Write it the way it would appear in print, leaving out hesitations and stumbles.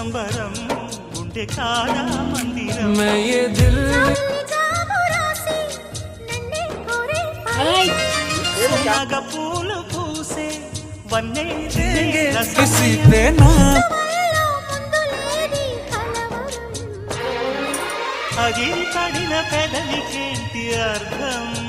సంబరం గుండె కాదా మందిరం నగ పూలు పూసే వన్నే అగిరి పడిన పెదవికేంటి అర్థం